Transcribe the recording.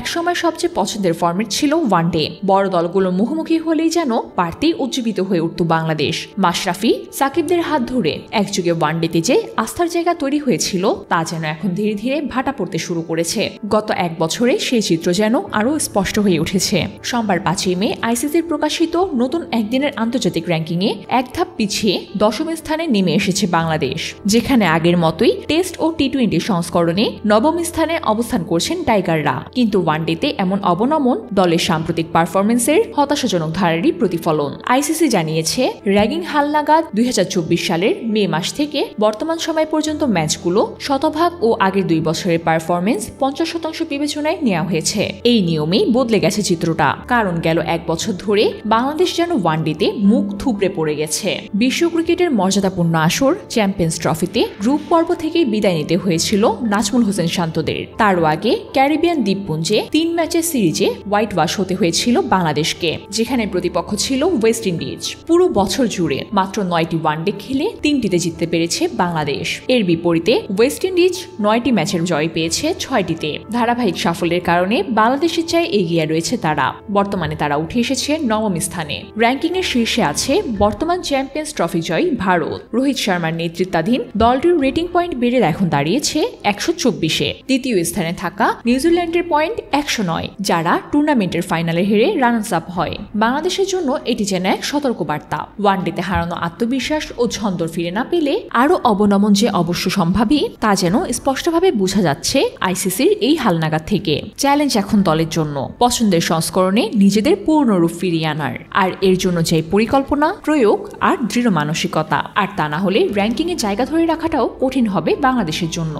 একসময় সবচেয়ে পছন্দের ফরম্যাট ছিল ওয়ানডে। বড় দলগুলো মুখোমুখি হলেই যেন বাড়তেই উজ্জীবিত হয়ে উঠত বাংলাদেশ। মাশরাফি, সাকিবদের হাত ধরে একযুগে ওয়ানডেতে যে আস্থার জায়গা তৈরি হয়েছিল তা যেন এখন ধীরে ধীরে ভাটা পড়তে শুরু করেছে। গত এক বছরে সেই চিত্র যেন আরও স্পষ্ট হয়ে উঠেছে। সোমবার 5 মে আইসিসির প্রকাশিত নতুন একদিনের আন্তর্জাতিক র্যাঙ্কিংয়ে এক ধাপ পিছিয়ে 10ম স্থানে নেমে এসেছে বাংলাদেশ, যেখানে আগের মতোই টেস্ট ও টি-20 সংস্করণে 9ম স্থানে অবস্থান করছেন টাইগাররা। কিন্তু ওয়ানডেতে এমন অবনমন দলের সাম্প্রতিক পারফরমেন্সের হতাশাজনক ধারারই প্রতিফলন। আইসিসি জানিয়েছে, র্যাঙ্কিং হালনাগাদ 2024 সালের মে মাস থেকে বর্তমান সময় পর্যন্ত ম্যাচগুলো শতভাগ ও আগের 2 বছরের পারফরমেন্স 50% বিবেচনায় নেওয়া হয়েছে। এই নিয়মেই বদলে গেছে চিত্রটা, কারণ গেল এক বছর ধরে বাংলাদেশ যেন ওয়ানডেতে মুখ থুবড়ে পড়ে গেছে। বিশ্ব ক্রিকেটের মর্যাদাপূর্ণ আসর চ্যাম্পিয়ন্স ট্রফিতে গ্রুপ পর্ব থেকেই বিদায় নিতে হয়েছিল নাজমুল হোসেন শান্তদের। তারও আগে ক্যারিবিয়ান দ্বীপপুঞ্জে 3 ম্যাচের সিরিজে হোয়াইট ওয়াশ হতে হয়েছিল বাংলাদেশকে, যেখানে প্রতিপক্ষ ছিল ওয়েস্ট ইন্ডিজ। পুরো বছর জুড়ে মাত্র 9টি ওয়ানডে খেলে 3টিতে জিততে পেরেছে বাংলাদেশ। এর বিপরীতে ওয়েস্ট ইন্ডিজ 9টি ম্যাচের জয় পেয়েছে 6টিতে। ধারাবাহিক সাফল্যের কারণে বাংলাদেশের চেয়ে এগিয়ে রয়েছে তারা। বর্তমানে তারা উঠে এসেছে 9ম স্থানে। র্যাঙ্কিংয়ের শীর্ষে আছে বর্তমান চ্যাম্পিয়ন্স ট্রফি জয়ী ভারত। রোহিত শর্মার নেতৃত্বাধীন দলটির রেটিং পয়েন্ট বেড়ে এখন দাঁড়িয়েছে 124-এ। দ্বিতীয় স্থানে থাকা নিউজিল্যান্ডের পয়েন্ট 109, যারা টুর্নামেন্টের ফাইনালে হেরে রানার্স আপ হয়। বাংলাদেশের জন্য এটি যেন এক সতর্কবার্তা। ওয়ানডেতে হারানো আত্মবিশ্বাস ও ছন্দ ফিরে না পেলে আরও অবনমন যে অবশ্য সম্ভাবী তা যেন স্পষ্টভাবে বোঝা যাচ্ছে আইসিসির এই হালনাগাদ থেকে। চ্যালেঞ্জ এখন দলের জন্য পছন্দের সংস্করণে নিজেদের পূর্ণরূপ ফিরিয়ে আনার, আর এর জন্য যে পরিকল্পনা, প্রয়োগ আর দৃঢ় মানসিকতা। আর তা না হলে র্যাঙ্কিংয়ে জায়গা ধরে রাখাটাও কঠিন হবে বাংলাদেশের জন্য।